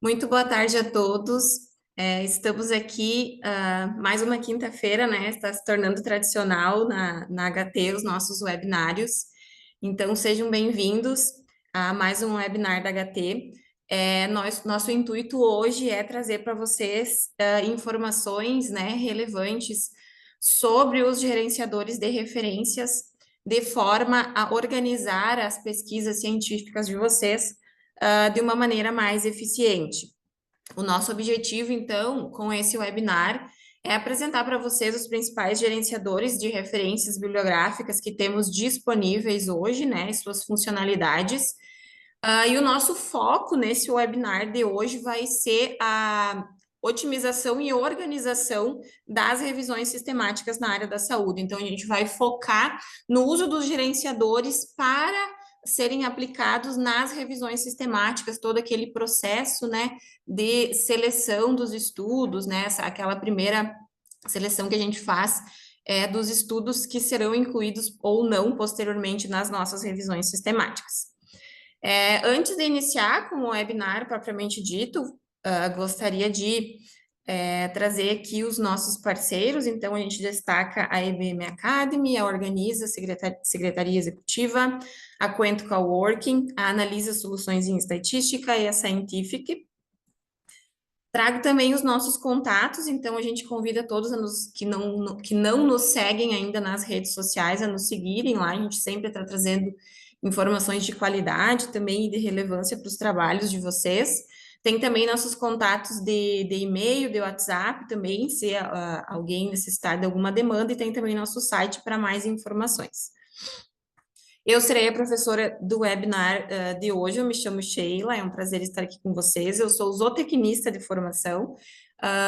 Muito boa tarde a todos. Estamos aqui, mais uma quinta-feira, né? Está se tornando tradicional na HT os nossos webinários. Então, sejam bem-vindos a mais um webinar da HT. Nosso intuito hoje é trazer para vocês informações, né, relevantes sobre os gerenciadores de referências, de forma a organizar as pesquisas científicas de vocês de uma maneira mais eficiente. O nosso objetivo, então, com esse webinar, é apresentar para vocês os principais gerenciadores de referências bibliográficas que temos disponíveis hoje, né, e suas funcionalidades. E o nosso foco nesse webinar de hoje vai ser a otimização e organização das revisões sistemáticas na área da saúde. Então, a gente vai focar no uso dos gerenciadores para serem aplicados nas revisões sistemáticas, todo aquele processo, né, de seleção dos estudos, né, aquela primeira seleção que a gente faz dos estudos que serão incluídos ou não posteriormente nas nossas revisões sistemáticas. Antes de iniciar com o webinar propriamente dito, gostaria de trazer aqui os nossos parceiros. Então, a gente destaca a IBM Academy, a Organiza, Secretaria Executiva, a Quento Coworking, a Analisa Soluções em Estatística e a Scientific. Trago também os nossos contatos, então a gente convida todos que não nos seguem ainda nas redes sociais a nos seguirem lá, a gente sempre está trazendo informações de qualidade também e de relevância para os trabalhos de vocês. Tem também nossos contatos de e-mail, de WhatsApp também, se alguém necessitar de alguma demanda, e tem também nosso site para mais informações. Eu serei a professora do webinar de hoje. Eu me chamo Sheila, é um prazer estar aqui com vocês. Eu sou zootecnista de formação,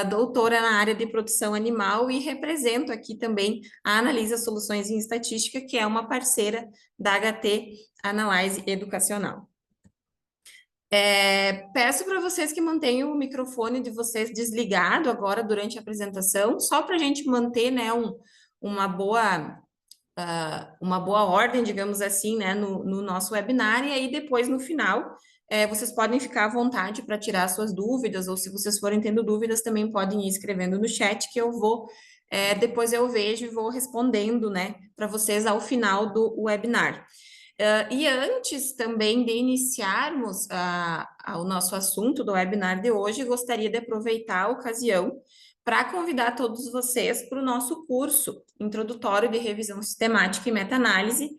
doutora na área de produção animal e represento aqui também a Analisa Soluções em Estatística, que é uma parceira da HT Analyse Educacional. Peço para vocês que mantenham o microfone de vocês desligado agora durante a apresentação, só para a gente manter, né, uma boa ordem, digamos assim, né, no nosso webinar, e aí depois, no final, vocês podem ficar à vontade para tirar suas dúvidas, ou se vocês forem tendo dúvidas, também podem ir escrevendo no chat, que eu vou, depois eu vejo e vou respondendo, né, para vocês ao final do webinar. E antes também de iniciarmos o nosso assunto do webinar de hoje, gostaria de aproveitar a ocasião para convidar todos vocês para o nosso curso Introdutório de Revisão Sistemática e Meta-Análise,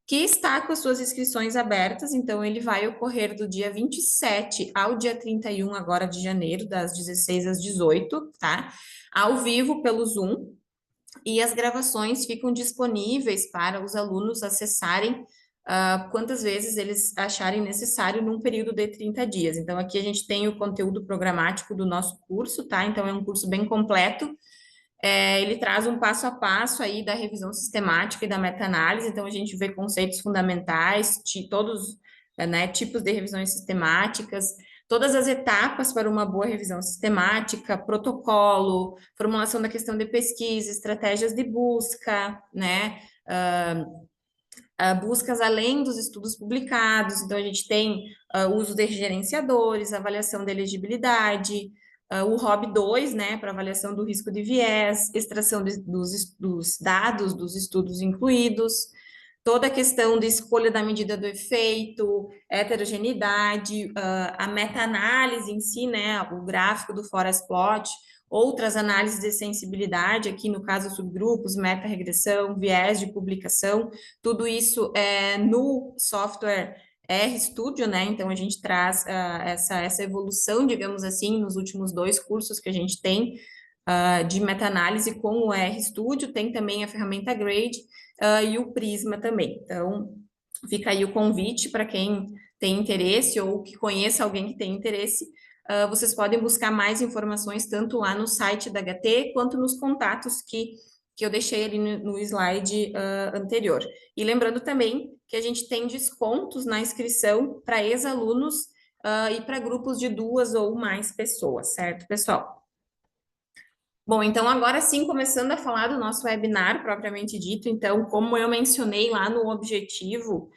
que está com as suas inscrições abertas, então ele vai ocorrer do dia 27 ao dia 31 agora de janeiro, das 16 às 18, tá? Ao vivo pelo Zoom, e as gravações ficam disponíveis para os alunos acessarem quantas vezes eles acharem necessário num período de 30 dias. Então, aqui a gente tem o conteúdo programático do nosso curso, tá? Então, é um curso bem completo. Ele traz um passo a passo aí da revisão sistemática e da meta-análise, então a gente vê conceitos fundamentais, todos, né, tipos de revisões sistemáticas, todas as etapas para uma boa revisão sistemática, protocolo, formulação da questão de pesquisa, estratégias de busca, né, buscas além dos estudos publicados, então a gente tem o uso de gerenciadores, avaliação da elegibilidade, o ROB 2, né, para avaliação do risco de viés, extração dos dados dos estudos incluídos, toda a questão de escolha da medida do efeito, heterogeneidade, a meta-análise em si, né, o gráfico do forest plot, outras análises de sensibilidade, aqui no caso subgrupos, meta-regressão, viés de publicação, tudo isso no software RStudio, né? Então a gente traz essa evolução, digamos assim, nos últimos 2 cursos que a gente tem de meta-análise com o RStudio, tem também a ferramenta Grade e o Prisma também. Então, fica aí o convite para quem tem interesse ou que conheça alguém que tem interesse. Vocês podem buscar mais informações tanto lá no site da HT quanto nos contatos que eu deixei ali no slide anterior. E lembrando também que a gente tem descontos na inscrição para ex-alunos e para grupos de 2 ou mais pessoas, certo, pessoal? Bom, então agora sim, começando a falar do nosso webinar propriamente dito, então, como eu mencionei lá no objetivo,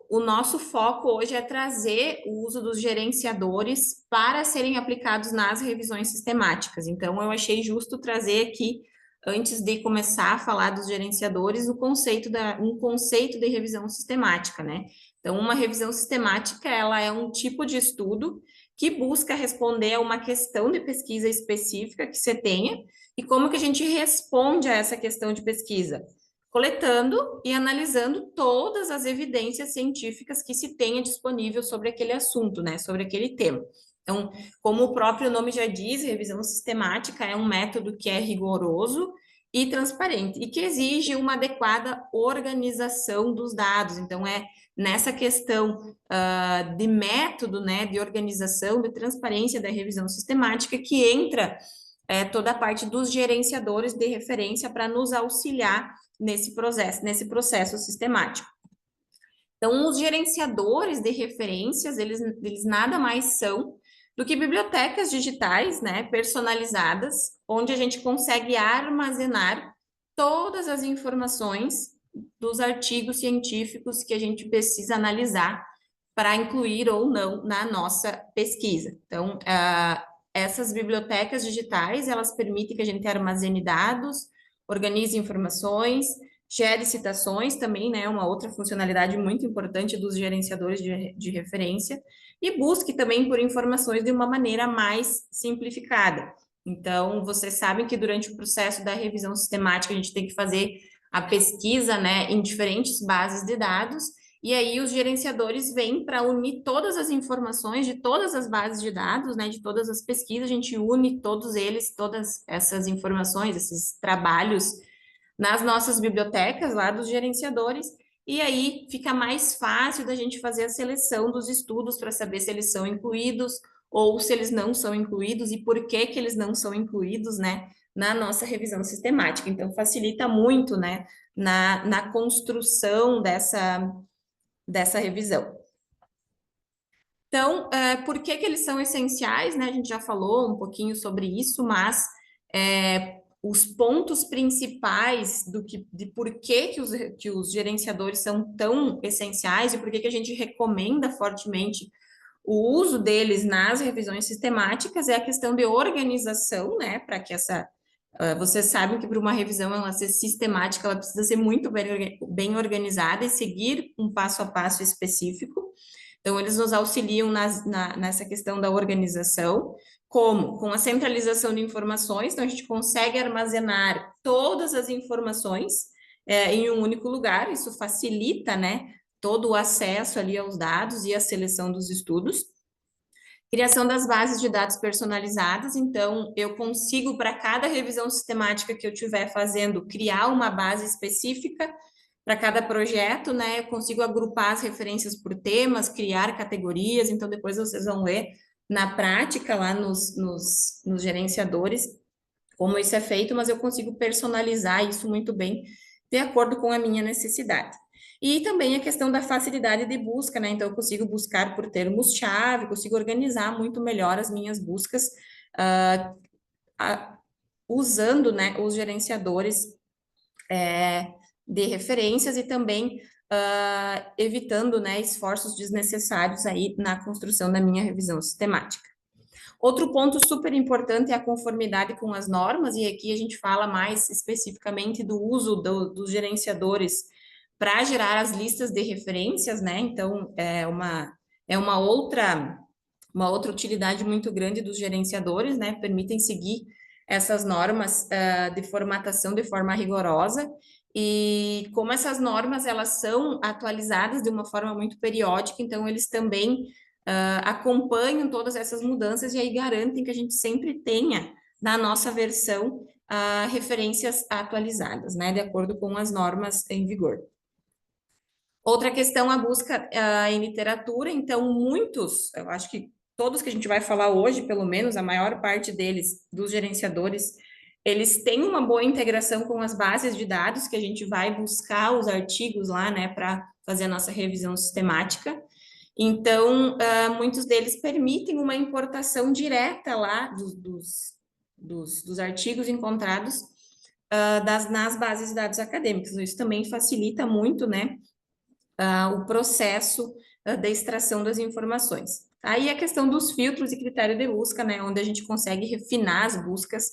o nosso foco hoje é trazer o uso dos gerenciadores para serem aplicados nas revisões sistemáticas. Então, eu achei justo trazer aqui, antes de começar a falar dos gerenciadores, um conceito de revisão sistemática, né? Então, uma revisão sistemática, ela é um tipo de estudo que busca responder a uma questão de pesquisa específica que você tenha, e como que a gente responde a essa questão de pesquisa? Coletando e analisando todas as evidências científicas que se tenha disponível sobre aquele assunto, né, sobre aquele tema. Então, como o próprio nome já diz, revisão sistemática é um método que é rigoroso e transparente e que exige uma adequada organização dos dados. Então, é nessa questão de método, né, de organização, de transparência da revisão sistemática que entra toda a parte dos gerenciadores de referência para nos auxiliar nesse processo sistemático. Então, os gerenciadores de referências, eles nada mais são do que bibliotecas digitais, né, personalizadas, onde a gente consegue armazenar todas as informações dos artigos científicos que a gente precisa analisar para incluir ou não na nossa pesquisa. Então, essas bibliotecas digitais, elas permitem que a gente armazene dados, organize informações, gere citações também, né, uma outra funcionalidade muito importante dos gerenciadores de referência, e busque também por informações de uma maneira mais simplificada. Então, vocês sabem que durante o processo da revisão sistemática, a gente tem que fazer a pesquisa, né, em diferentes bases de dados, e aí os gerenciadores vêm para unir todas as informações de todas as bases de dados, né, de todas as pesquisas, a gente une todos eles, todas essas informações, esses trabalhos nas nossas bibliotecas lá dos gerenciadores, e aí fica mais fácil da gente fazer a seleção dos estudos para saber se eles são incluídos ou se eles não são incluídos e por que que eles não são incluídos, né, na nossa revisão sistemática. Então, facilita muito, né, na construção dessa revisão. Então, por que que eles são essenciais, né? A gente já falou um pouquinho sobre isso, mas os pontos principais de por que os gerenciadores são tão essenciais e por que que a gente recomenda fortemente o uso deles nas revisões sistemáticas é a questão de organização, né? Para que vocês sabem que para uma revisão ela ser sistemática, ela precisa ser muito bem organizada e seguir um passo a passo específico. Então, eles nos auxiliam nessa questão da organização, como? Com a centralização de informações, então a gente consegue armazenar todas as informações em um único lugar, isso facilita, né, todo o acesso ali aos dados e a seleção dos estudos. Criação das bases de dados personalizadas, então eu consigo, para cada revisão sistemática que eu estiver fazendo, criar uma base específica para cada projeto, né? Eu consigo agrupar as referências por temas, criar categorias, então depois vocês vão ler na prática lá nos gerenciadores como isso é feito, mas eu consigo personalizar isso muito bem de acordo com a minha necessidade. E também a questão da facilidade de busca, né? Então, eu consigo buscar por termos-chave, consigo organizar muito melhor as minhas buscas, ah, usando, né, os gerenciadores de referências e também evitando, né, esforços desnecessários aí na construção da minha revisão sistemática. Outro ponto super importante é a conformidade com as normas, e aqui a gente fala mais especificamente do uso dos gerenciadores para gerar as listas de referências, né? Então, uma outra utilidade muito grande dos gerenciadores, né? Permitem seguir essas normas de formatação de forma rigorosa, e como essas normas elas são atualizadas de uma forma muito periódica, então eles também acompanham todas essas mudanças e aí garantem que a gente sempre tenha na nossa versão referências atualizadas, né, de acordo com as normas em vigor. Outra questão, a busca em literatura, então eu acho que todos que a gente vai falar hoje, pelo menos a maior parte deles, dos gerenciadores, eles têm uma boa integração com as bases de dados que a gente vai buscar os artigos lá, né, para fazer a nossa revisão sistemática. Então, muitos deles permitem uma importação direta lá dos artigos encontrados nas bases de dados acadêmicos. Isso também facilita muito, né, o processo da extração das informações. Aí a questão dos filtros e critério de busca, né, onde a gente consegue refinar as buscas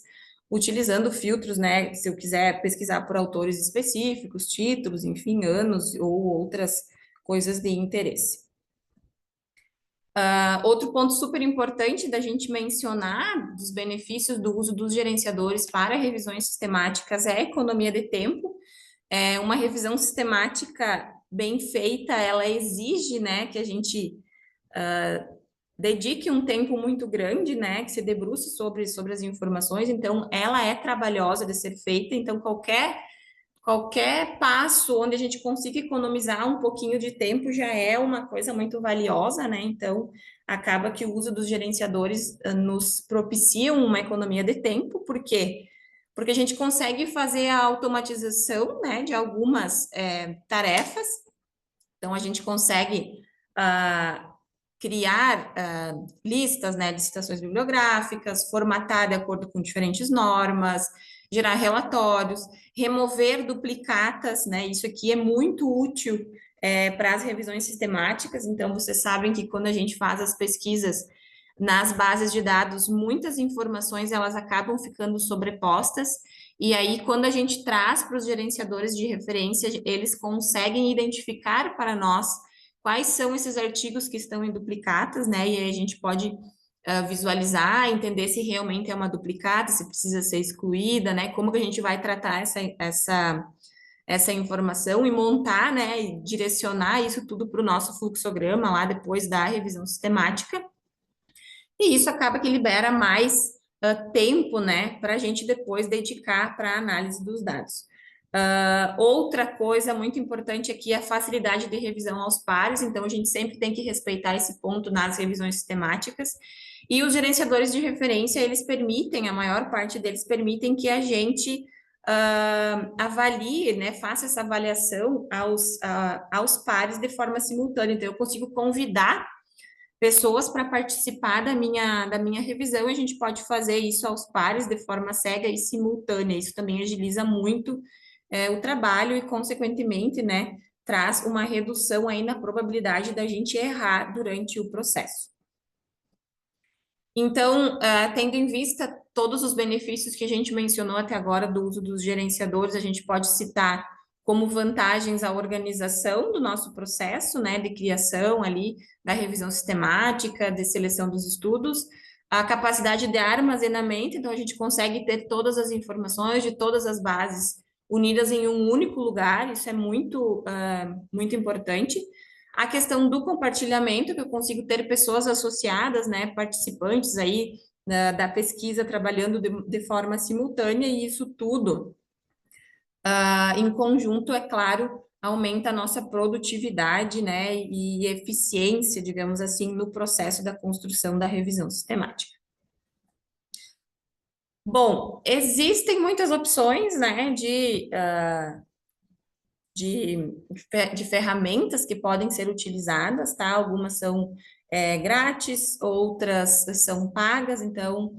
utilizando filtros, né, se eu quiser pesquisar por autores específicos, títulos, enfim, anos ou outras coisas de interesse. Outro ponto super importante da gente mencionar dos benefícios do uso dos gerenciadores para revisões sistemáticas é a economia de tempo. Uma revisão sistemática bem feita, ela exige, né, que a gente dedique um tempo muito grande, né, que se debruce sobre as informações, então ela é trabalhosa de ser feita, então qualquer passo onde a gente consiga economizar um pouquinho de tempo já é uma coisa muito valiosa, né? Então, acaba que o uso dos gerenciadores nos propiciam uma economia de tempo, por quê? Porque a gente consegue fazer a automatização, né, de algumas tarefas, então a gente consegue criar listas, né, de citações bibliográficas, formatar de acordo com diferentes normas, gerar relatórios, remover duplicatas, né, isso aqui é muito útil para as revisões sistemáticas, então vocês sabem que quando a gente faz as pesquisas nas bases de dados, muitas informações elas acabam ficando sobrepostas, e aí quando a gente traz para os gerenciadores de referência, eles conseguem identificar para nós quais são esses artigos que estão em duplicatas, né? E aí a gente pode visualizar, entender se realmente é uma duplicata, se precisa ser excluída, né? Como que a gente vai tratar essa informação e montar, né? E direcionar isso tudo para o nosso fluxograma lá depois da revisão sistemática. E isso acaba que libera mais tempo, né? Para a gente depois dedicar para a análise dos dados. Outra coisa muito importante aqui é a facilidade de revisão aos pares, então a gente sempre tem que respeitar esse ponto nas revisões sistemáticas. E os gerenciadores de referência, eles permitem, a maior parte deles permitem que a gente avalie, né, faça essa avaliação aos pares de forma simultânea. Então, eu consigo convidar pessoas para participar da minha revisão, e a gente pode fazer isso aos pares de forma cega e simultânea. Isso também agiliza muito o trabalho e, consequentemente, né, traz uma redução aí na probabilidade da gente errar durante o processo. Então, tendo em vista todos os benefícios que a gente mencionou até agora do uso dos gerenciadores, a gente pode citar como vantagens a organização do nosso processo, né, de criação ali, da revisão sistemática, de seleção dos estudos, a capacidade de armazenamento, então a gente consegue ter todas as informações de todas as bases unidas em um único lugar, isso é muito importante. A questão do compartilhamento, que eu consigo ter pessoas associadas, né, participantes aí da pesquisa trabalhando de forma simultânea, e isso tudo, em conjunto, é claro, aumenta a nossa produtividade, né, e eficiência, digamos assim, no processo da construção da revisão sistemática. Bom, existem muitas opções, né, de ferramentas que podem ser utilizadas, tá? Algumas são grátis, outras são pagas, então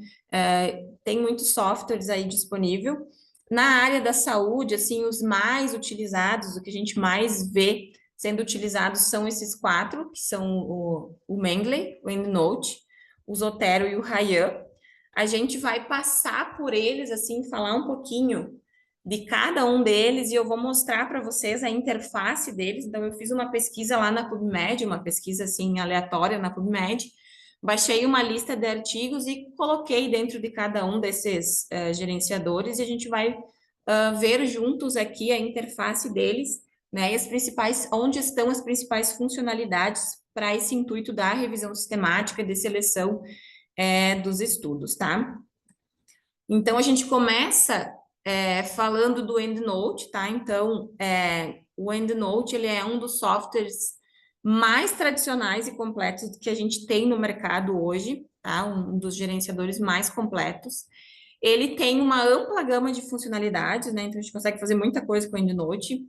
tem muitos softwares aí disponível. Na área da saúde, assim, os mais utilizados, o que a gente mais vê sendo utilizados são esses quatro, que são o Mendeley, o EndNote, o Zotero e o Ryan. A gente vai passar por eles, assim, falar um pouquinho de cada um deles e eu vou mostrar para vocês a interface deles. Então, eu fiz uma pesquisa lá na PubMed, uma pesquisa assim aleatória na PubMed, baixei uma lista de artigos e coloquei dentro de cada um desses gerenciadores e a gente vai ver juntos aqui a interface deles, né? E as principais, onde estão as principais funcionalidades para esse intuito da revisão sistemática de seleção dos estudos, tá? Então, a gente começa falando do EndNote, tá? Então, o EndNote, ele é um dos softwares mais tradicionais e completos que a gente tem no mercado hoje, tá? Um dos gerenciadores mais completos. Ele tem uma ampla gama de funcionalidades, né? Então, a gente consegue fazer muita coisa com o EndNote.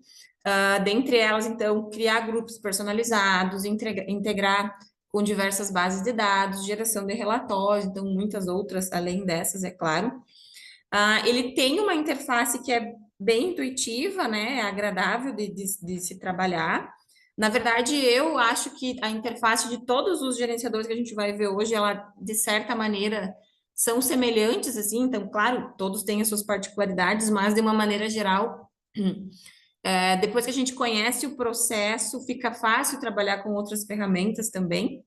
Dentre elas, então, criar grupos personalizados, integrar com diversas bases de dados, geração de relatórios, então, muitas outras além dessas, é claro. Ele tem uma interface que é bem intuitiva, né? É agradável de se trabalhar. Na verdade, eu acho que a interface de todos os gerenciadores que a gente vai ver hoje, ela, de certa maneira, são semelhantes, assim, então, claro, todos têm as suas particularidades, mas de uma maneira geral, depois que a gente conhece o processo, fica fácil trabalhar com outras ferramentas também.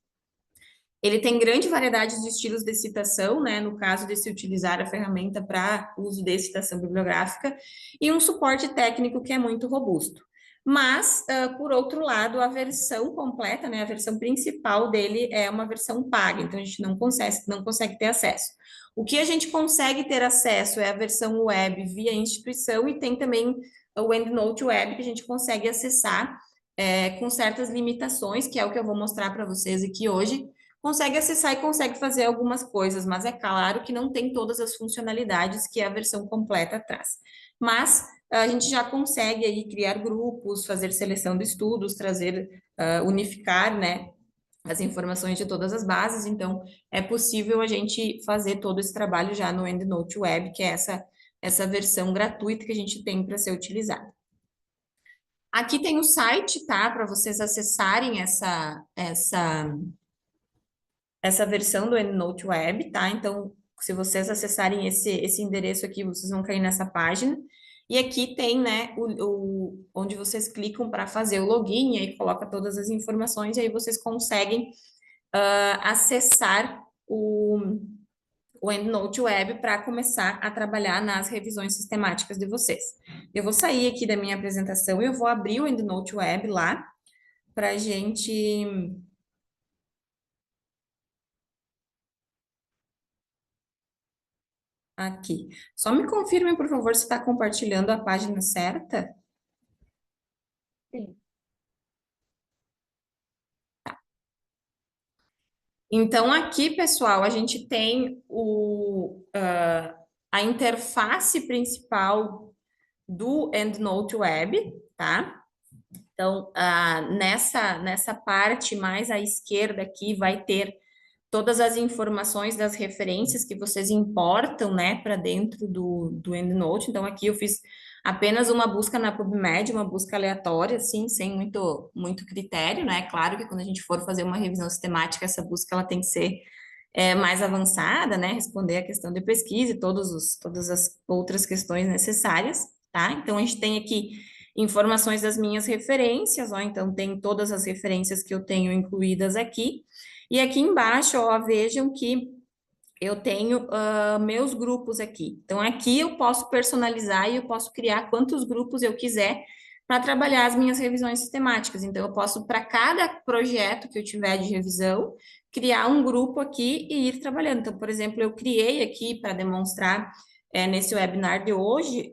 Ele tem grande variedade de estilos de citação, né, no caso de se utilizar a ferramenta para uso de citação bibliográfica, e um suporte técnico que é muito robusto. Mas, por outro lado, a versão completa, né, a versão principal dele é uma versão paga, então a gente não consegue ter acesso. O que a gente consegue ter acesso é a versão web via instituição e tem também o EndNote Web que a gente consegue acessar com certas limitações, que é o que eu vou mostrar para vocês aqui hoje, consegue acessar e consegue fazer algumas coisas, mas é claro que não tem todas as funcionalidades que a versão completa traz. Mas a gente já consegue aí criar grupos, fazer seleção de estudos, trazer, unificar, né, as informações de todas as bases, então é possível a gente fazer todo esse trabalho já no EndNote Web, que é essa versão gratuita que a gente tem para ser utilizada. Aqui tem o site, tá, para vocês acessarem essa versão do EndNote Web, tá? Então, se vocês acessarem esse endereço aqui, vocês vão cair nessa página. E aqui tem, né, onde vocês clicam para fazer o login, e aí coloca todas as informações, e aí vocês conseguem acessar o EndNote Web para começar a trabalhar nas revisões sistemáticas de vocês. Eu vou sair aqui da minha apresentação e eu vou abrir o EndNote Web lá para a gente aqui. Só me confirmem, por favor, se está compartilhando a página certa. Sim. Então, aqui, pessoal, a gente tem a interface principal do EndNote Web, tá? Então, nessa parte mais à esquerda aqui vai ter todas as informações das referências que vocês importam, né, para dentro do EndNote. Então, aqui eu fiz apenas uma busca na PubMed, uma busca aleatória, assim, sem muito critério, né? Claro que quando a gente for fazer uma revisão sistemática, essa busca ela tem que ser mais avançada, né? Responder a questão de pesquisa e todas as outras questões necessárias, tá? Então, a gente tem aqui informações das minhas referências, ó, então tem todas as referências que eu tenho incluídas aqui. E aqui embaixo, ó, vejam que eu tenho meus grupos aqui. Então, aqui eu posso personalizar e eu posso criar quantos grupos eu quiser para trabalhar as minhas revisões sistemáticas. Então, eu posso, para cada projeto que eu tiver de revisão, criar um grupo aqui e ir trabalhando. Então, por exemplo, eu criei aqui para demonstrar nesse webinar de hoje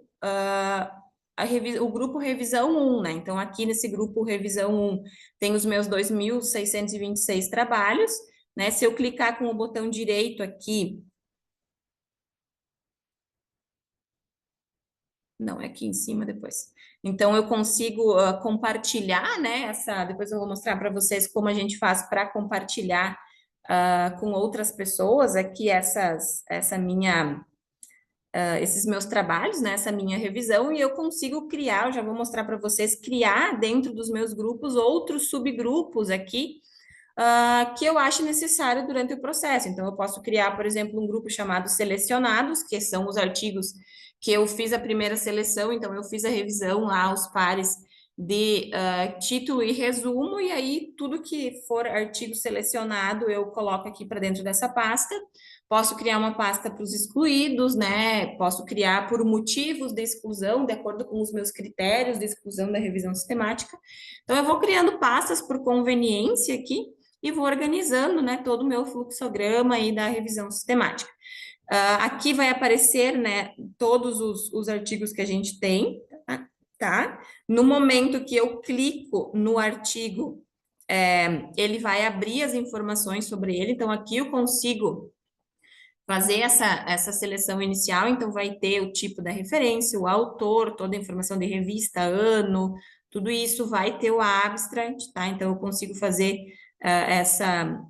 o grupo Revisão 1, né? Então, aqui nesse grupo Revisão 1 tem os meus 2.626 trabalhos, né? Se eu clicar com o botão direito aqui, não, é aqui em cima depois. Então, eu consigo compartilhar, né? Depois eu vou mostrar para vocês como a gente faz para compartilhar com outras pessoas aqui esses meus trabalhos, né? Essa minha revisão, e eu consigo criar, eu já vou mostrar para vocês, criar dentro dos meus grupos outros subgrupos aqui que eu acho necessário durante o processo. Então, eu posso criar, por exemplo, um grupo chamado Selecionados, que são os artigos que eu fiz a primeira seleção, então eu fiz a revisão lá, os pares de título e resumo, e aí tudo que for artigo selecionado eu coloco aqui para dentro dessa pasta. Posso criar uma pasta para os excluídos, né? Posso criar por motivos de exclusão, de acordo com os meus critérios de exclusão da revisão sistemática. Então, eu vou criando pastas por conveniência aqui, e vou organizando, né, todo o meu fluxograma aí da revisão sistemática. Aqui vai aparecer, né, todos os artigos que a gente tem, tá? No momento que eu clico no artigo, ele vai abrir as informações sobre ele, então aqui eu consigo fazer essa seleção inicial, então vai ter o tipo da referência, o autor, toda a informação de revista, ano, tudo isso vai ter o abstract, tá? Então eu consigo fazer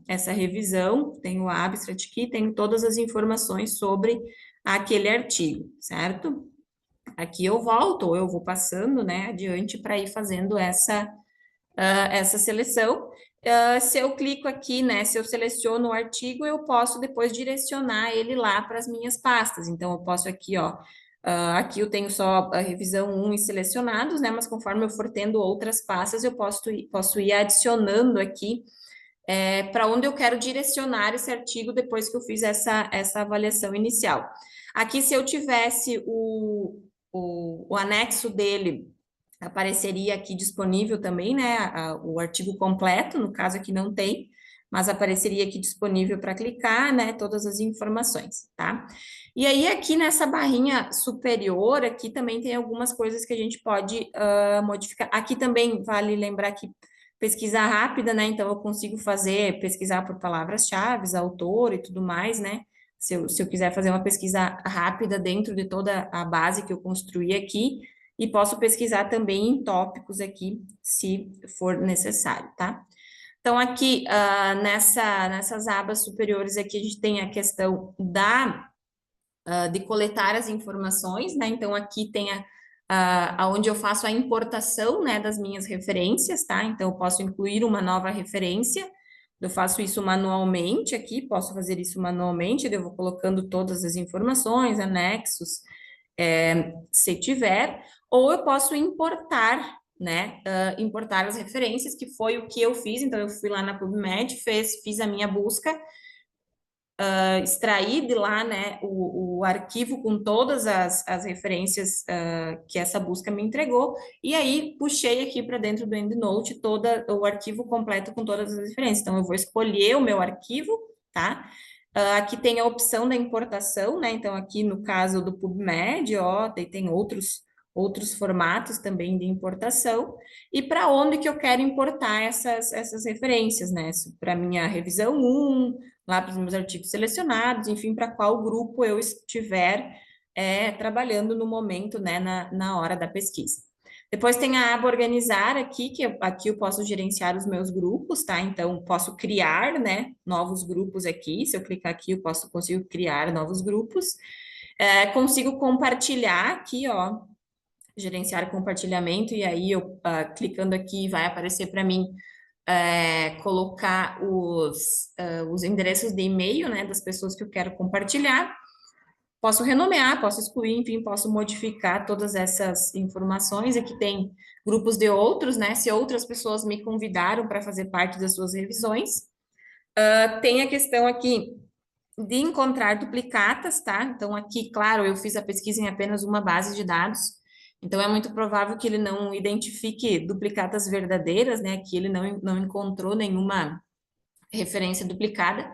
essa revisão, tenho o abstract aqui, tenho todas as informações sobre aquele artigo, certo? Aqui eu volto, ou eu vou passando, né, adiante para ir fazendo essa seleção. Se eu clico aqui, né, se eu seleciono o artigo, eu posso depois direcionar ele lá para as minhas pastas. Então, eu posso aqui, ó, aqui eu tenho só a revisão 1 e selecionados, né, mas conforme eu for tendo outras pastas, eu posso ir adicionando aqui para onde eu quero direcionar esse artigo depois que eu fiz essa avaliação inicial. Aqui, se eu tivesse o anexo dele, apareceria aqui disponível também, né, o artigo completo, no caso aqui não tem, mas apareceria aqui disponível para clicar, né, todas as informações, tá? E aí, aqui nessa barrinha superior, aqui também tem algumas coisas que a gente pode modificar. Aqui também vale lembrar que pesquisa rápida, né? Então, eu consigo pesquisar por palavras-chave, autor e tudo mais, né? Se eu quiser fazer uma pesquisa rápida dentro de toda a base que eu construí aqui, e posso pesquisar também em tópicos aqui, se for necessário, tá? Então, aqui, nessas abas superiores aqui, a gente tem a questão de coletar as informações, né? Então, aqui tem onde eu faço a importação, né, das minhas referências, tá? Então, eu posso incluir uma nova referência, eu faço isso manualmente aqui, posso fazer isso manualmente, eu vou colocando todas as informações, anexos, se tiver, ou eu posso importar, né, importar as referências, que foi o que eu fiz, então eu fui lá na PubMed, fiz a minha busca, extrair de lá, né, o arquivo com todas as referências que essa busca me entregou, e aí puxei aqui para dentro do EndNote todo o arquivo completo com todas as referências. Então, eu vou escolher o meu arquivo, tá? Aqui tem a opção da importação, né? Então, aqui no caso do PubMed, ó, tem outros formatos também de importação, e para onde que eu quero importar essas referências, né? Para minha revisão 1, lá para os meus artigos selecionados, enfim, para qual grupo eu estiver trabalhando no momento, né, na hora da pesquisa. Depois tem a aba organizar aqui, aqui eu posso gerenciar os meus grupos, tá? Então, posso criar, né, novos grupos aqui. Se eu clicar aqui, consigo criar novos grupos. Consigo compartilhar aqui, ó, gerenciar compartilhamento, e aí eu clicando aqui vai aparecer para mim colocar os endereços de e-mail, né, das pessoas que eu quero compartilhar. Posso renomear, posso excluir, enfim, posso modificar todas essas informações. Aqui tem grupos de outros, né? Se outras pessoas me convidaram para fazer parte das suas revisões. Tem a questão aqui de encontrar duplicatas, tá? Então, aqui, claro, eu fiz a pesquisa em apenas uma base de dados, então é muito provável que ele não identifique duplicatas verdadeiras, né? Que ele não encontrou nenhuma referência duplicada,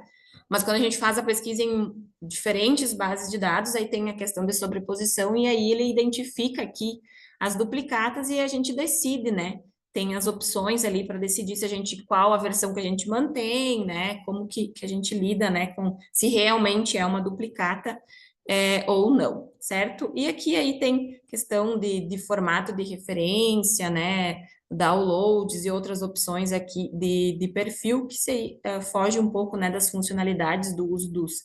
mas quando a gente faz a pesquisa em diferentes bases de dados, aí tem a questão de sobreposição, e aí ele identifica aqui as duplicatas e a gente decide, né? Tem as opções ali para decidir qual a versão que a gente mantém, né? Como que a gente lida, né? Com se realmente é uma duplicata ou não, certo? E aqui aí tem questão de formato de referência, né? Downloads e outras opções aqui de perfil que foge um pouco, né, das funcionalidades do uso dos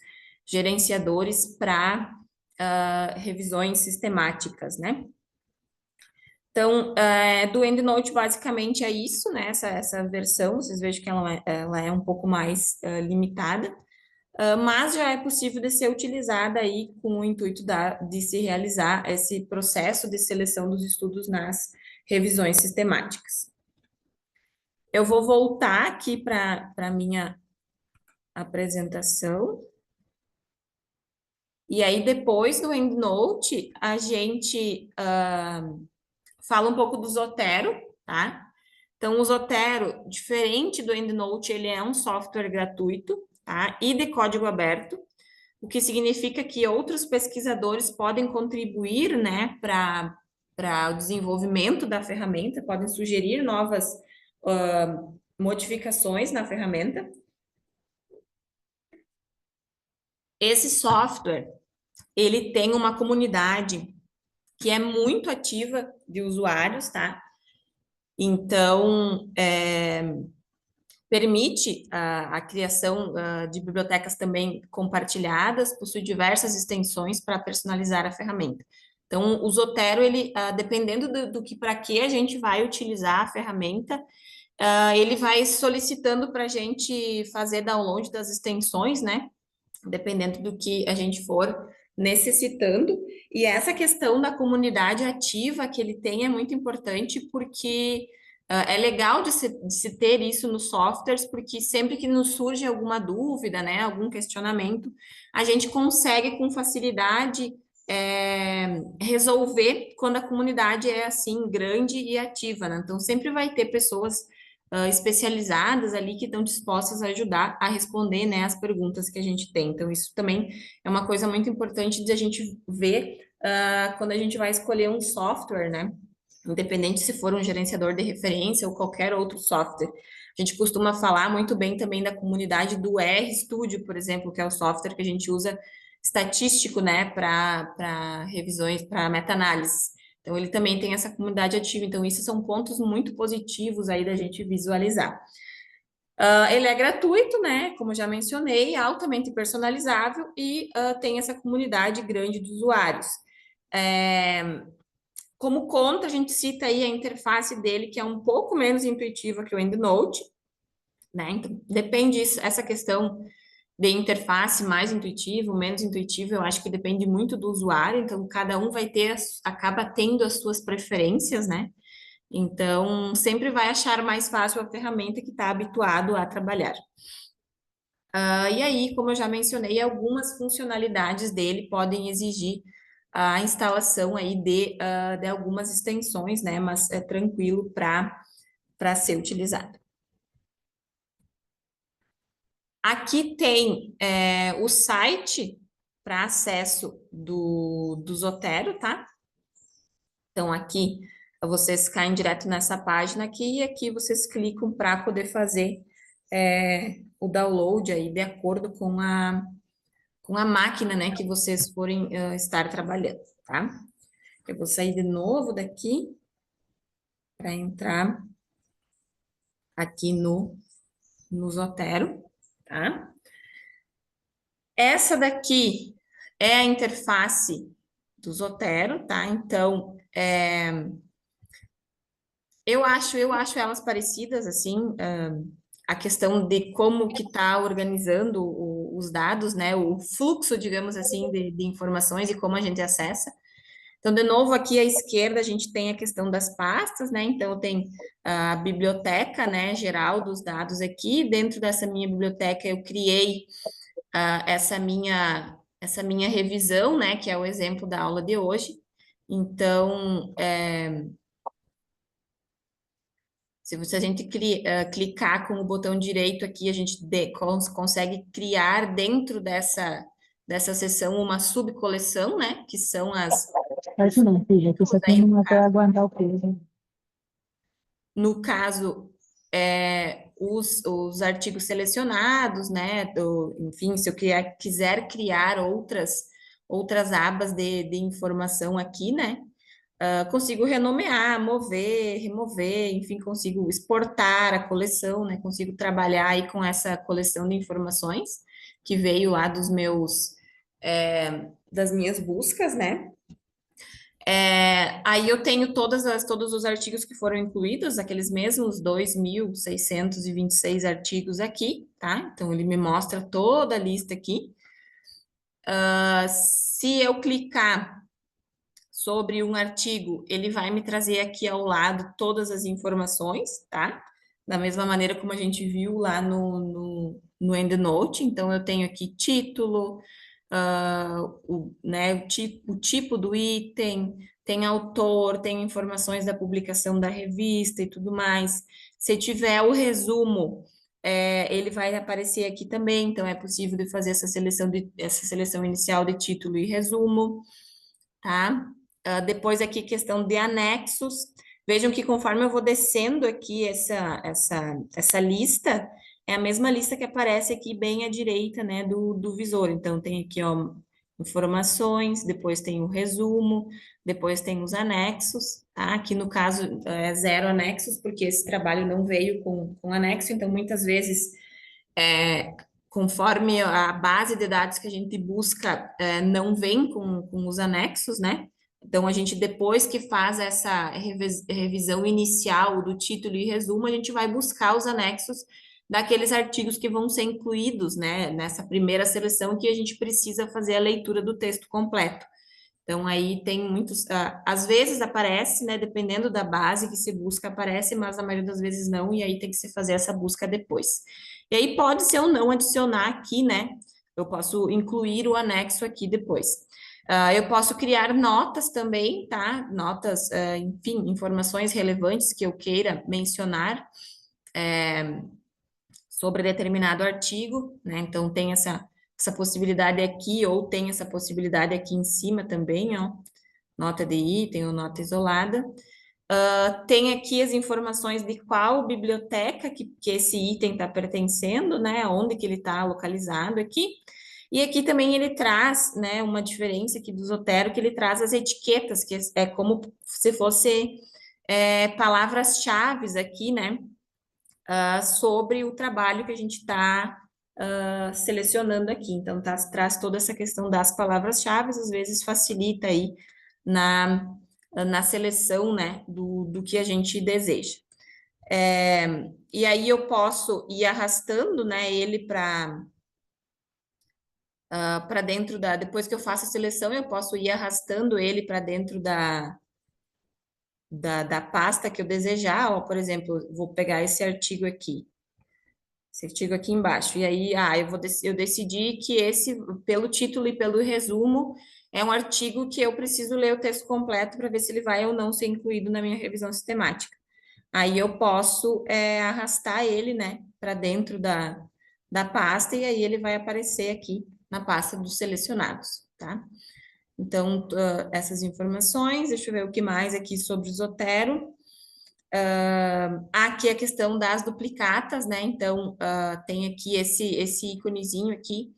gerenciadores para revisões sistemáticas, né? Então, do EndNote basicamente é isso, né? Essa versão, vocês vejam que ela é um pouco mais limitada, mas já é possível de ser utilizada aí com o intuito de se realizar esse processo de seleção dos estudos nas revisões sistemáticas. Eu vou voltar aqui para a minha apresentação. E aí, depois do EndNote, a gente fala um pouco do Zotero, tá? Então, o Zotero, diferente do EndNote, ele é um software gratuito, tá? E de código aberto, o que significa que outros pesquisadores podem contribuir, né, para o desenvolvimento da ferramenta, podem sugerir novas modificações na ferramenta. Esse software, ele tem uma comunidade que é muito ativa de usuários, tá? Então, permite a criação de bibliotecas também compartilhadas, possui diversas extensões para personalizar a ferramenta. Então, o Zotero, ele, dependendo do que para que a gente vai utilizar a ferramenta, Ele vai solicitando para a gente fazer download das extensões, né? Dependendo do que a gente for necessitando. E essa questão da comunidade ativa que ele tem é muito importante porque é legal de se ter isso nos softwares, porque sempre que nos surge alguma dúvida, né, algum questionamento, a gente consegue com facilidade resolver quando a comunidade é assim grande e ativa, né? Então sempre vai ter pessoas especializadas ali que estão dispostas a ajudar a responder, né, as perguntas que a gente tem. Então, isso também é uma coisa muito importante de a gente ver quando a gente vai escolher um software, né? Independente se for um gerenciador de referência ou qualquer outro software. A gente costuma falar muito bem também da comunidade do RStudio, por exemplo, que é o software que a gente usa estatístico, né, para revisões, para meta-análise. Então, ele também tem essa comunidade ativa. Então, isso são pontos muito positivos aí da gente visualizar. Ele é gratuito, né? Como já mencionei, altamente personalizável e tem essa comunidade grande de usuários. Como conta, a gente cita aí a interface dele, que é um pouco menos intuitiva que o EndNote, né? Então, depende essa questão de interface mais intuitivo, menos intuitivo, eu acho que depende muito do usuário, então cada um vai ter, acaba tendo as suas preferências, né? Então, sempre vai achar mais fácil a ferramenta que está habituado a trabalhar. E aí, como eu já mencionei, algumas funcionalidades dele podem exigir a instalação aí de algumas extensões, né? Mas é tranquilo para ser utilizado. Aqui tem o site para acesso do Zotero, tá? Então, aqui vocês caem direto nessa página aqui e aqui vocês clicam para poder fazer o download aí de acordo com a máquina, né, que vocês forem estar trabalhando, tá? Eu vou sair de novo daqui para entrar aqui no Zotero, tá? Essa daqui é a interface do Zotero, tá? Então, eu acho elas parecidas, assim, a questão de como que está organizando os dados, né? O fluxo, digamos assim, de informações e como a gente acessa. Então, de novo, aqui à esquerda a gente tem a questão das pastas, né? Então, tem a biblioteca, né, geral dos dados aqui. Dentro dessa minha biblioteca, eu criei essa minha revisão, né, que é o exemplo da aula de hoje. Então, se a gente clicar com o botão direito aqui, a gente consegue criar dentro dessa seção uma subcoleção, né, que são as... Mas não, filha, que você tem até aguardar o peso. No caso, os artigos selecionados, né? Enfim, se eu quiser criar outras abas de informação aqui, né? Consigo renomear, mover, remover, enfim, consigo exportar a coleção, né? Consigo trabalhar aí com essa coleção de informações que veio lá das minhas buscas, né? Aí eu tenho todos os artigos que foram incluídos, aqueles mesmos 2.626 artigos aqui, tá? Então, ele me mostra toda a lista aqui. Se eu clicar sobre um artigo, ele vai me trazer aqui ao lado todas as informações, tá? Da mesma maneira como a gente viu lá no EndNote. Então, eu tenho aqui título, né, o tipo do item, tem autor, tem informações da publicação da revista e tudo mais. Se tiver o resumo, ele vai aparecer aqui também, então é possível de fazer essa seleção inicial de título e resumo, tá? Depois aqui questão de anexos. Vejam que conforme eu vou descendo aqui essa lista, é a mesma lista que aparece aqui bem à direita, né, do visor. Então, tem aqui, ó, informações, depois tem o resumo, depois tem os anexos, tá? Aqui no caso é 0 anexos, porque esse trabalho não veio com anexo, então muitas vezes, conforme a base de dados que a gente busca, não vem com os anexos, né? Então, a gente, depois que faz essa revisão inicial do título e resumo, a gente vai buscar os anexos daqueles artigos que vão ser incluídos, né, nessa primeira seleção, que a gente precisa fazer a leitura do texto completo. Então, aí tem muitos, às vezes aparece, né, dependendo da base que se busca, aparece, mas a maioria das vezes não, e aí tem que se fazer essa busca depois. E aí pode ser ou não adicionar aqui, né, eu posso incluir o anexo aqui depois. Eu posso criar notas também, tá? Notas, enfim, informações relevantes que eu queira mencionar sobre determinado artigo, né? Então, tem essa possibilidade aqui, ou tem essa possibilidade aqui em cima também, ó, nota de item ou nota isolada. Tem aqui as informações de qual biblioteca que esse item está pertencendo, né? Onde que ele está localizado aqui. E aqui também ele traz, né, uma diferença aqui do Zotero, que ele traz as etiquetas, que é como se fosse palavras-chave aqui, né? Sobre o trabalho que a gente está selecionando aqui. Então, traz toda essa questão das palavras-chave, às vezes facilita aí na seleção, né, do que a gente deseja. E aí eu posso ir arrastando, né, ele para dentro depois que eu faço a seleção, eu posso ir arrastando ele para dentro da pasta que eu desejar. Ó, por exemplo, vou pegar esse artigo aqui embaixo. E aí, eu decidi que esse, pelo título e pelo resumo, é um artigo que eu preciso ler o texto completo para ver se ele vai ou não ser incluído na minha revisão sistemática. Aí eu posso arrastar ele, né, para dentro da pasta, e aí ele vai aparecer aqui na pasta dos selecionados, tá? Então, essas informações, deixa eu ver o que mais aqui sobre o Zotero. Aqui a questão das duplicatas, né? Então, tem aqui esse íconezinho aqui,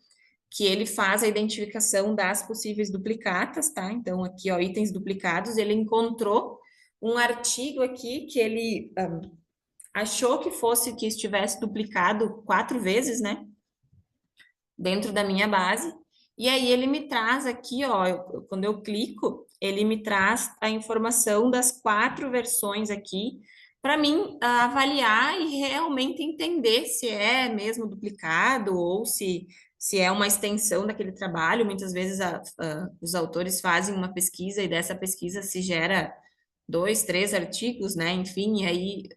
que ele faz a identificação das possíveis duplicatas, tá? Então, aqui, ó, itens duplicados, ele encontrou um artigo aqui que ele achou que estivesse duplicado 4 vezes, né? Dentro da minha base. E aí ele me traz aqui, ó, quando eu clico, ele me traz a informação das 4 versões aqui, para mim avaliar e realmente entender se é mesmo duplicado ou se é uma extensão daquele trabalho. Muitas vezes os autores fazem uma pesquisa e dessa pesquisa se gera 2, 3 artigos, né? Enfim, e aí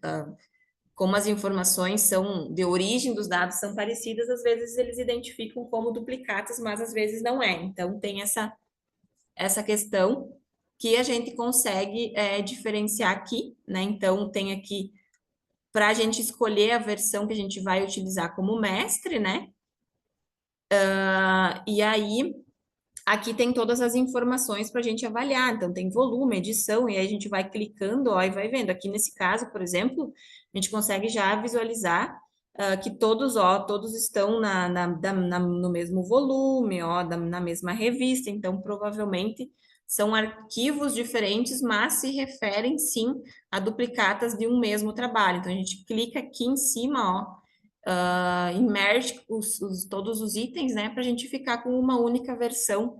como as informações são de origem dos dados são parecidas, às vezes eles identificam como duplicatas, mas às vezes não é. Então tem essa questão que a gente consegue diferenciar aqui, né? Então tem aqui para a gente escolher a versão que a gente vai utilizar como mestre, né? E aí aqui tem todas as informações para a gente avaliar. Então, tem volume, edição, e aí a gente vai clicando, ó, e vai vendo. Aqui nesse caso, por exemplo, a gente consegue já visualizar que todos estão no mesmo volume, ó, na mesma revista. Então, provavelmente são arquivos diferentes, mas se referem sim a duplicatas de um mesmo trabalho. Então, a gente clica aqui em cima, ó, emerge todos os itens, né, para a gente ficar com uma única versão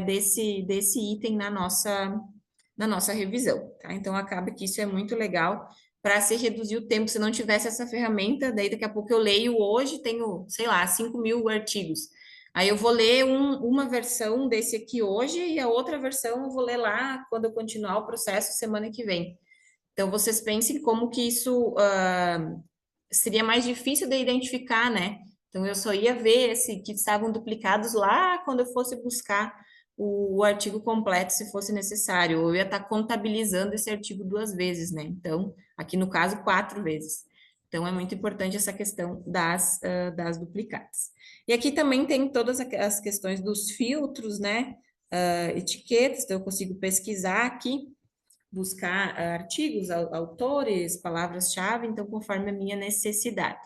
desse item na nossa revisão, tá? Então, acaba que isso é muito legal para se reduzir o tempo. Se não tivesse essa ferramenta, daí daqui a pouco eu leio hoje, tenho, sei lá, 5.000 artigos. Aí eu vou ler uma versão desse aqui hoje e a outra versão eu vou ler lá quando eu continuar o processo semana que vem. Então, vocês pensem como que isso seria mais difícil de identificar, né? Então, eu só ia ver que estavam duplicados lá quando eu fosse buscar o artigo completo, se fosse necessário, ou eu ia estar contabilizando esse artigo 2 vezes, né? Então, aqui no caso, 4 vezes. Então, é muito importante essa questão das duplicadas. E aqui também tem todas as questões dos filtros, né? Etiquetas, então eu consigo pesquisar aqui buscar artigos, autores, palavras-chave, então, conforme a minha necessidade.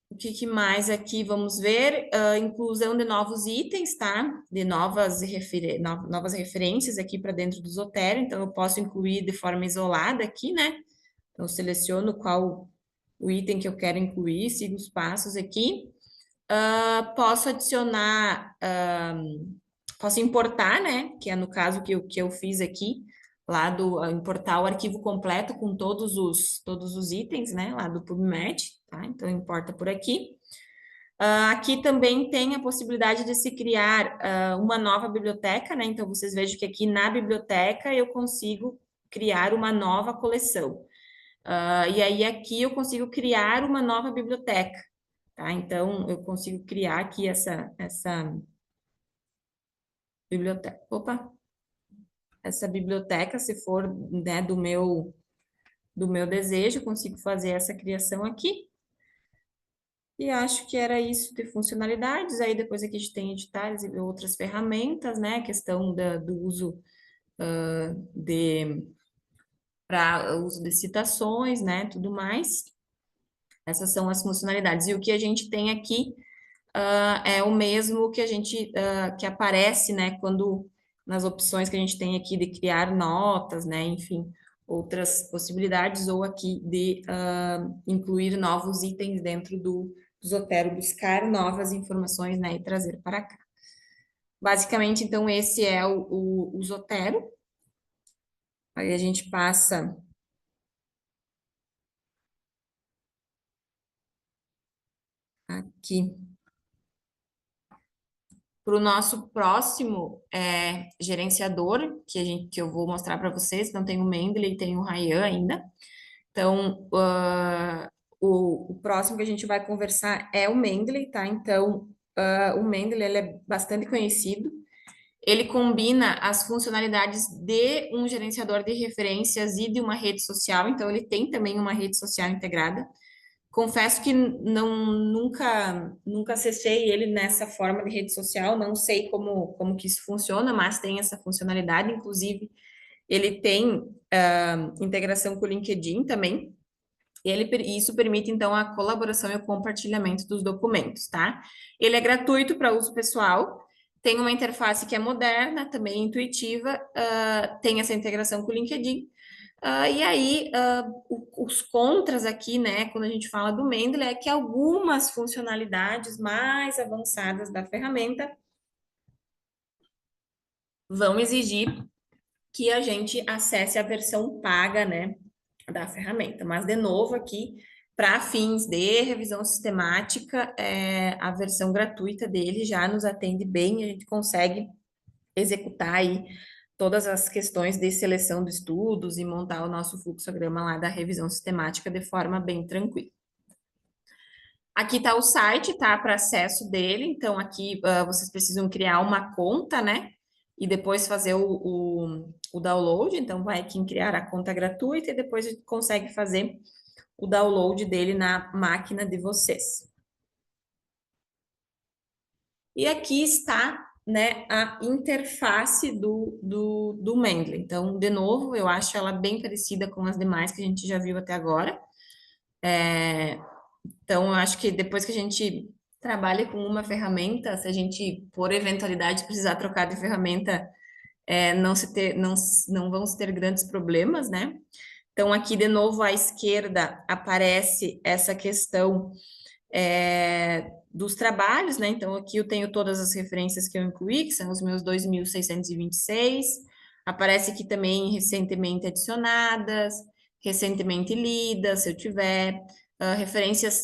O que mais aqui vamos ver? Inclusão de novos itens, tá? De novas referências aqui para dentro do Zotero, então eu posso incluir de forma isolada aqui, né? Então, eu seleciono qual o item que eu quero incluir, sigo os passos aqui. Posso adicionar posso importar, né? Que é no caso que eu fiz aqui, lá do importar o arquivo completo com todos os itens, né? Lá do PubMed, tá? Então, importa por aqui. Aqui também tem a possibilidade de se criar uma nova biblioteca, né? Então, vocês vejam que aqui na biblioteca eu consigo criar uma nova coleção. E aí aqui eu consigo criar uma nova biblioteca, tá? Então, eu consigo criar aqui essa biblioteca. Opa! Essa biblioteca, se for, né, do meu desejo, eu consigo fazer essa criação aqui. E acho que era isso de funcionalidades. Aí depois aqui a gente tem editais e outras ferramentas, né? A questão do uso para uso de citações, né? Tudo mais. Essas são as funcionalidades. E o que a gente tem aqui é o mesmo que a gente que aparece, né? Quando nas opções que a gente tem aqui de criar notas, né? Enfim, outras possibilidades, ou aqui de incluir novos itens dentro do Zotero, buscar novas informações, né? E trazer para cá. Basicamente, então, esse é o Zotero. Aí a gente passa aqui para o nosso próximo gerenciador, que eu vou mostrar para vocês. Então, tem o Mendeley e tem o Ryan ainda. Então, o próximo que a gente vai conversar é o Mendeley, tá? Então, o Mendeley, ele é bastante conhecido. Ele combina as funcionalidades de um gerenciador de referências e de uma rede social. Então, ele tem também uma rede social integrada. Confesso que nunca acessei ele nessa forma de rede social, não sei como que isso funciona, mas tem essa funcionalidade. Inclusive, ele tem integração com o LinkedIn também. Isso permite, então, a colaboração e o compartilhamento dos documentos, tá? Ele é gratuito para uso pessoal, tem uma interface que é moderna, também intuitiva, tem essa integração com o LinkedIn. E aí, os contras aqui, né, quando a gente fala do Mendeley, é que algumas funcionalidades mais avançadas da ferramenta vão exigir que a gente acesse a versão paga, né, da ferramenta. Mas, de novo, aqui, para fins de revisão sistemática, a versão gratuita dele já nos atende bem, a gente consegue executar aí todas as questões de seleção de estudos e montar o nosso fluxograma lá da revisão sistemática de forma bem tranquila. Aqui está o site, tá? Para acesso dele. Então, aqui vocês precisam criar uma conta, né? E depois fazer o download. Então, vai aqui em criar a conta gratuita e depois a gente consegue fazer o download dele na máquina de vocês. E aqui está, né, a interface do Mendeley. Então, de novo, eu acho ela bem parecida com as demais que a gente já viu até agora. Então, eu acho que depois que a gente trabalha com uma ferramenta, se a gente, por eventualidade, precisar trocar de ferramenta, não vão se ter grandes problemas, né? Então, aqui de novo à esquerda aparece essa questão dos trabalhos, né? Então, aqui eu tenho todas as referências que eu incluí, que são os meus 2.626. Aparece aqui também recentemente adicionadas, recentemente lidas, se eu tiver. Referências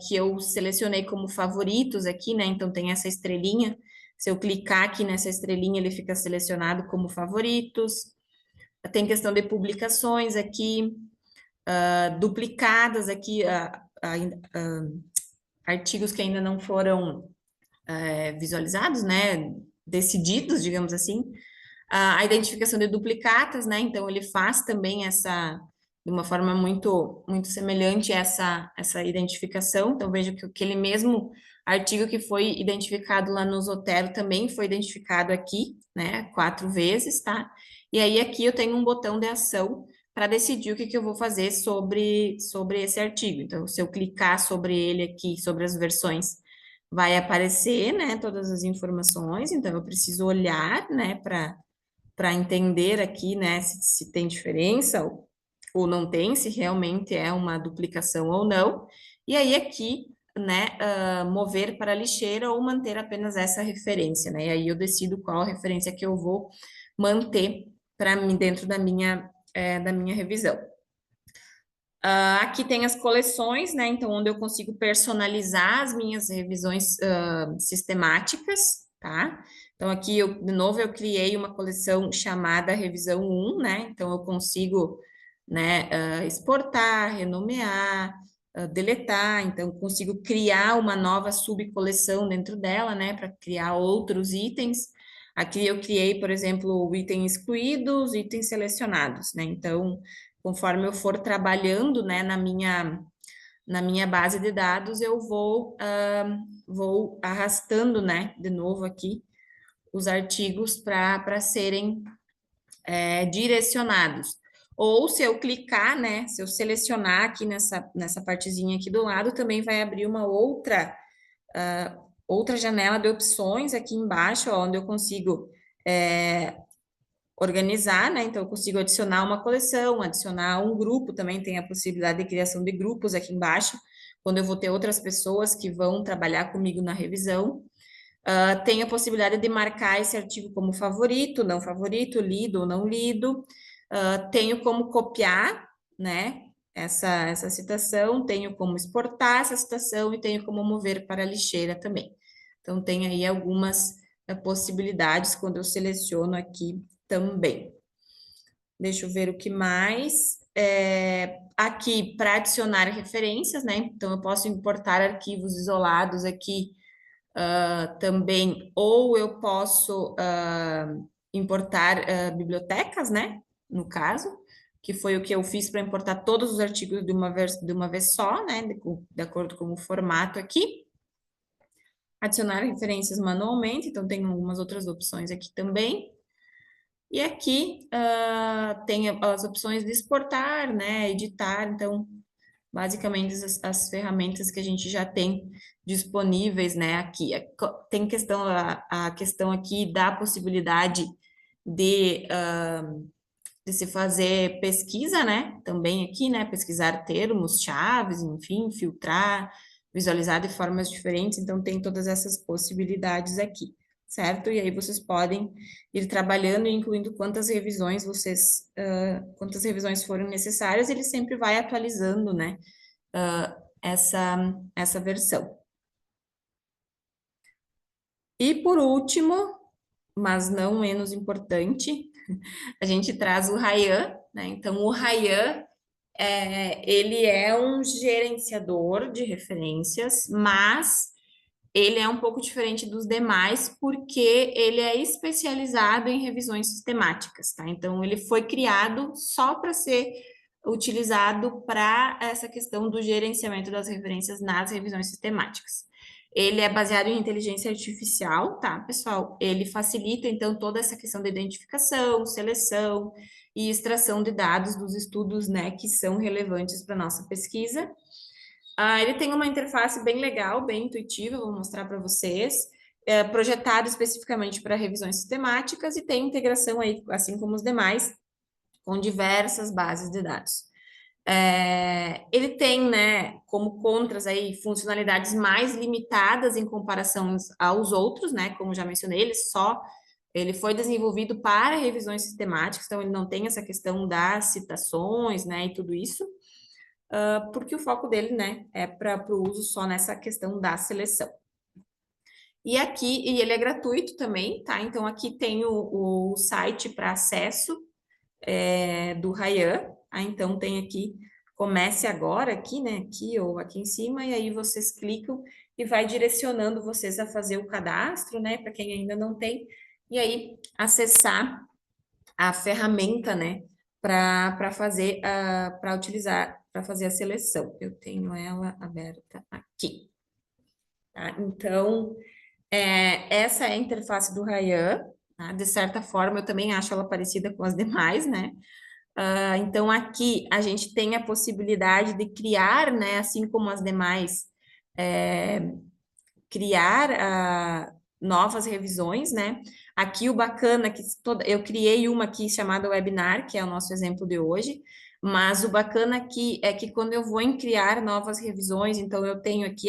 que eu selecionei como favoritos aqui, né? Então, tem essa estrelinha. Se eu clicar aqui nessa estrelinha, ele fica selecionado como favoritos. Tem questão de publicações aqui, duplicadas aqui, artigos que ainda não foram visualizados, né, decididos, digamos assim, a identificação de duplicatas, né, então ele faz também de uma forma muito semelhante essa identificação, então veja que aquele mesmo artigo que foi identificado lá no Zotero também foi identificado aqui, né, 4 vezes, tá? E aí aqui eu tenho um botão de ação para decidir o que eu vou fazer sobre esse artigo. Então, se eu clicar sobre ele aqui, sobre as versões, vai aparecer, né, todas as informações. Então, eu preciso olhar, né, para entender aqui, né, se tem diferença ou não tem, se realmente é uma duplicação ou não. E aí, aqui, né, mover para a lixeira ou manter apenas essa referência, né? E aí eu decido qual referência que eu vou manter para mim dentro da minha revisão. Aqui tem as coleções, né? Então, onde eu consigo personalizar as minhas revisões sistemáticas, tá? Então, aqui, de novo, eu criei uma coleção chamada Revisão 1, né? Então, eu consigo, né, exportar, renomear, deletar. Então, eu consigo criar uma nova subcoleção dentro dela, né? Para criar outros itens. Aqui eu criei, por exemplo, o item excluídos, itens selecionados, né? Então, conforme eu for trabalhando, né, na minha base de dados, eu vou arrastando, né, de novo aqui, os artigos para serem direcionados. Ou se eu clicar, né, se eu selecionar aqui nessa partezinha aqui do lado, também vai abrir uma outra janela de opções aqui embaixo, ó, onde eu consigo organizar, né? Então, eu consigo adicionar uma coleção, adicionar um grupo, também tem a possibilidade de criação de grupos aqui embaixo, quando eu vou ter outras pessoas que vão trabalhar comigo na revisão. Tem a possibilidade de marcar esse artigo como favorito, não favorito, lido ou não lido. Tenho como copiar, né? Essa citação, tenho como exportar essa citação e tenho como mover para a lixeira também. Então, tem aí algumas possibilidades quando eu seleciono aqui também. Deixa eu ver o que mais. Aqui, para adicionar referências, né? Então, eu posso importar arquivos isolados aqui também, ou eu posso importar bibliotecas, né? No caso, que foi o que eu fiz para importar todos os artigos de uma vez só, né? De acordo com o formato aqui. Adicionar referências manualmente, então tem algumas outras opções aqui também. E aqui tem as opções de exportar, né, editar, então, basicamente as ferramentas que a gente já tem disponíveis, né, aqui. Tem a questão aqui da possibilidade de se fazer pesquisa, né, também aqui, né, pesquisar termos, chaves, enfim, filtrar, visualizar de formas diferentes, então tem todas essas possibilidades aqui, certo? E aí vocês podem ir trabalhando e incluindo quantas revisões quantas revisões forem necessárias, ele sempre vai atualizando, né, essa versão. E por último, mas não menos importante, a gente traz o Ryan, né? Então, o Ryan, ele é um gerenciador de referências, mas ele é um pouco diferente dos demais porque ele é especializado em revisões sistemáticas, tá? Então, ele foi criado só para ser utilizado para essa questão do gerenciamento das referências nas revisões sistemáticas. Ele é baseado em inteligência artificial, tá, pessoal? Ele facilita, então, toda essa questão de identificação, seleção e extração de dados dos estudos, né, que são relevantes para a nossa pesquisa. Ele tem uma interface bem legal, bem intuitiva, vou mostrar para vocês. Projetado especificamente para revisões sistemáticas e tem integração aí, assim como os demais, com diversas bases de dados. Ele tem, né, como contras aí, funcionalidades mais limitadas em comparação aos outros, né, como já mencionei, ele foi desenvolvido para revisões sistemáticas, então ele não tem essa questão das citações, né, e tudo isso, porque o foco dele, né, é para o uso só nessa questão da seleção. E ele é gratuito também, tá? Então aqui tem o site para acesso do Ryan. Então tem aqui, comece agora aqui, né? Aqui ou aqui em cima, e aí vocês clicam e vai direcionando vocês a fazer o cadastro, né? Para quem ainda não tem, e aí acessar a ferramenta, né? Para fazer, para utilizar, para fazer a seleção. Eu tenho ela aberta aqui. Tá? Então, essa é a interface do Ryan. Tá? De certa forma, eu também acho ela parecida com as demais, né? Então, aqui a gente tem a possibilidade de criar, né, assim como as demais, criar novas revisões, né? Aqui o bacana é que eu criei uma aqui chamada Webinar, que é o nosso exemplo de hoje. Mas o bacana aqui é que quando eu vou em criar novas revisões, então eu tenho aqui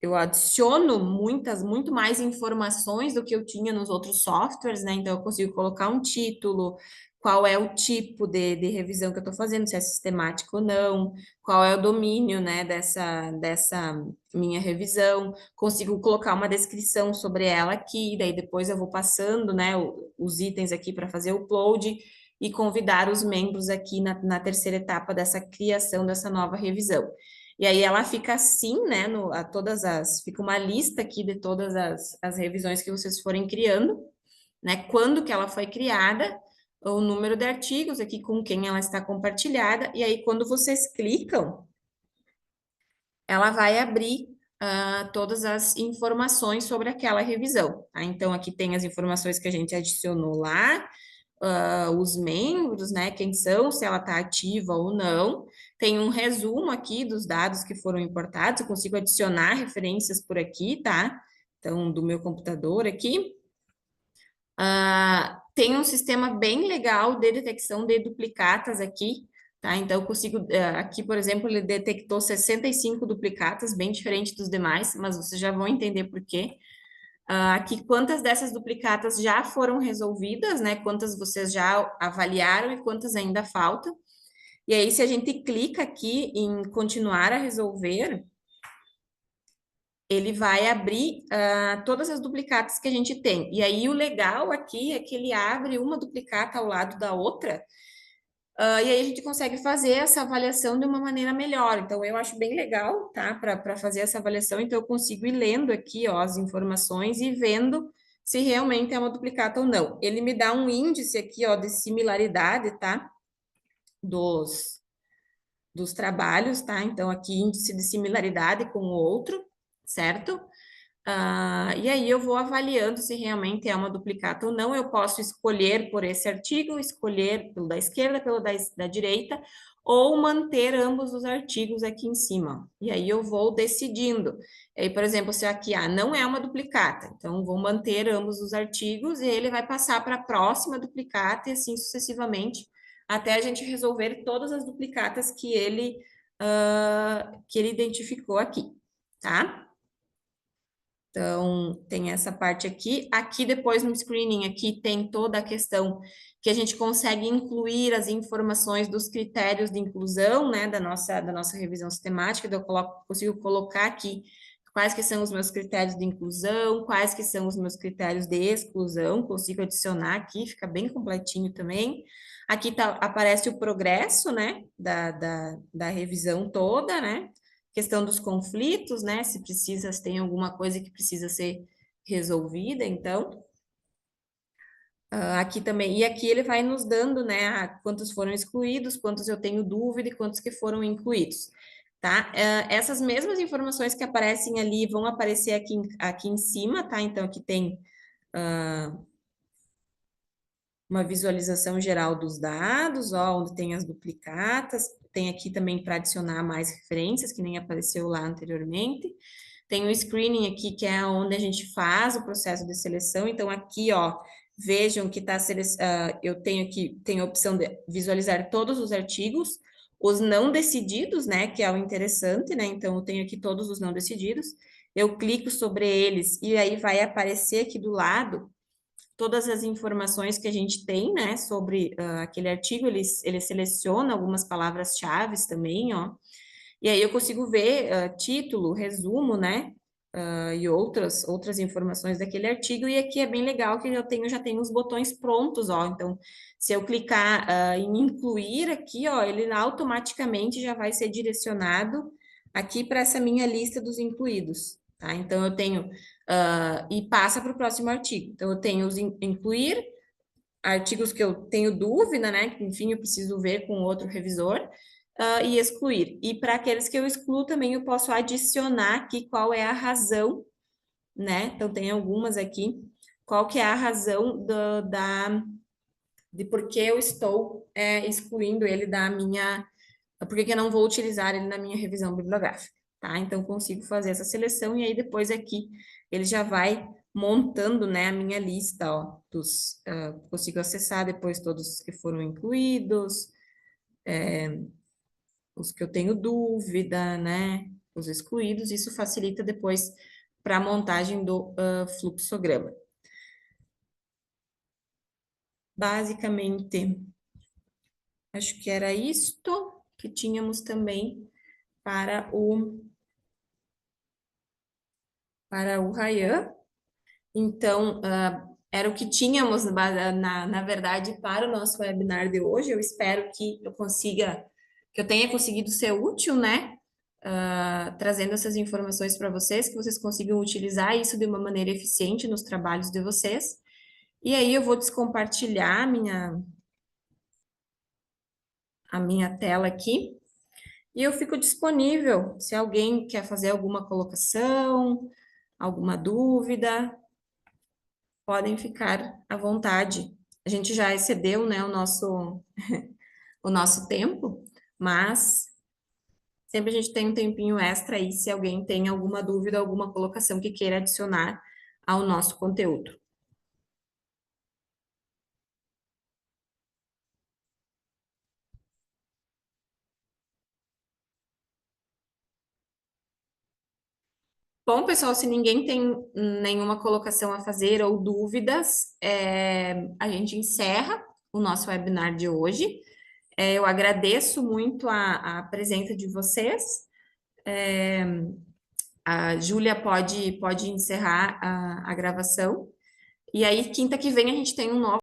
eu adiciono muito mais informações do que eu tinha nos outros softwares, né? Então, eu consigo colocar um título, qual é o tipo de revisão que eu estou fazendo, se é sistemático ou não, qual é o domínio, né, dessa minha revisão, consigo colocar uma descrição sobre ela aqui, daí depois eu vou passando, né, os itens aqui para fazer o upload e convidar os membros aqui na terceira etapa dessa criação dessa nova revisão. E aí ela fica assim, né? Fica uma lista aqui de todas as revisões que vocês forem criando, né? Quando que ela foi criada, o número de artigos aqui com quem ela está compartilhada, e aí quando vocês clicam, ela vai abrir todas as informações sobre aquela revisão, tá? Então aqui tem as informações que a gente adicionou lá, os membros, né? Quem são, se ela está ativa ou não. Tem um resumo aqui dos dados que foram importados, eu consigo adicionar referências por aqui, tá? Então, do meu computador aqui. Tem um sistema bem legal de detecção de duplicatas aqui, tá? Então, eu consigo, aqui, por exemplo, ele detectou 65 duplicatas, bem diferente dos demais, mas vocês já vão entender por quê. Aqui, quantas dessas duplicatas já foram resolvidas, né? Quantas vocês já avaliaram e quantas ainda faltam. E aí, se a gente clica aqui em continuar a resolver, ele vai abrir todas as duplicatas que a gente tem. E aí, o legal aqui é que ele abre uma duplicata ao lado da outra, e aí a gente consegue fazer essa avaliação de uma maneira melhor. Então, eu acho bem legal, tá? Para fazer essa avaliação, então eu consigo ir lendo aqui, ó, as informações e vendo se realmente é uma duplicata ou não. Ele me dá um índice aqui, ó, de similaridade, tá? Dos trabalhos, tá? Então, aqui, índice de similaridade com o outro, certo? E aí eu vou avaliando se realmente é uma duplicata ou não. Eu posso escolher por esse artigo, escolher pelo da esquerda, pelo da direita, ou manter ambos os artigos aqui em cima. E aí eu vou decidindo. Aí, por exemplo, se aqui não é uma duplicata, então vou manter ambos os artigos e ele vai passar para a próxima duplicata e assim sucessivamente, até a gente resolver todas as duplicatas que ele identificou aqui, tá? Então, tem essa parte aqui. Aqui, depois, no screening, aqui tem toda a questão que a gente consegue incluir as informações dos critérios de inclusão, né, da nossa revisão sistemática. Então, consigo colocar aqui quais que são os meus critérios de inclusão, quais que são os meus critérios de exclusão, consigo adicionar aqui, fica bem completinho também. Aqui aparece o progresso, né, da revisão toda, né? Questão dos conflitos, né? Se tem alguma coisa que precisa ser resolvida, então. Aqui também, e aqui ele vai nos dando, né, quantos foram excluídos, quantos eu tenho dúvida e quantos que foram incluídos, tá? Essas mesmas informações que aparecem ali vão aparecer aqui em cima, tá? Então, aqui tem uma visualização geral dos dados, ó, onde tem as duplicatas, tem aqui também para adicionar mais referências, que nem apareceu lá anteriormente. Tem o screening aqui, que é onde a gente faz o processo de seleção. Então, aqui, ó, vejam que eu tenho aqui, tem a opção de visualizar todos os artigos, os não decididos, né, que é o interessante, né? Então, eu tenho aqui todos os não decididos. Eu clico sobre eles e aí vai aparecer aqui do lado todas as informações que a gente tem, né, sobre aquele artigo, ele seleciona algumas palavras-chave também, ó, e aí eu consigo ver título, resumo, né, e outras informações daquele artigo, e aqui é bem legal que já tenho os botões prontos, ó, então, se eu clicar em incluir aqui, ó, ele automaticamente já vai ser direcionado aqui para essa minha lista dos incluídos, tá? Então, eu tenho, e passa para o próximo artigo. Então, eu tenho os incluir, artigos que eu tenho dúvida, né, que, enfim, eu preciso ver com outro revisor, e excluir. E para aqueles que eu excluo também, eu posso adicionar aqui qual é a razão, né? Então, tem algumas aqui. Qual que é a razão de por que eu estou excluindo ele da minha... Por que que eu não vou utilizar ele na minha revisão bibliográfica, tá? Então, consigo fazer essa seleção e aí depois aqui ele já vai montando, né, a minha lista, ó, consigo acessar depois todos os que foram incluídos, os que eu tenho dúvida, né, os excluídos, isso facilita depois para a montagem do fluxograma. Basicamente, acho que era isto que tínhamos também para o Ryan. Então, era o que tínhamos, na verdade, para o nosso webinar de hoje. Eu espero que eu tenha conseguido ser útil, né? Trazendo essas informações para vocês, que vocês consigam utilizar isso de uma maneira eficiente nos trabalhos de vocês. E aí eu vou descompartilhar a minha tela aqui. E eu fico disponível se alguém quer fazer alguma colocação, alguma dúvida, podem ficar à vontade. A gente já excedeu, né, o nosso tempo, mas sempre a gente tem um tempinho extra aí se alguém tem alguma dúvida, alguma colocação que queira adicionar ao nosso conteúdo. Bom, pessoal, se ninguém tem nenhuma colocação a fazer ou dúvidas, a gente encerra o nosso webinar de hoje. Eu agradeço muito a presença de vocês. A Júlia pode encerrar a gravação. E aí, quinta que vem, a gente tem um novo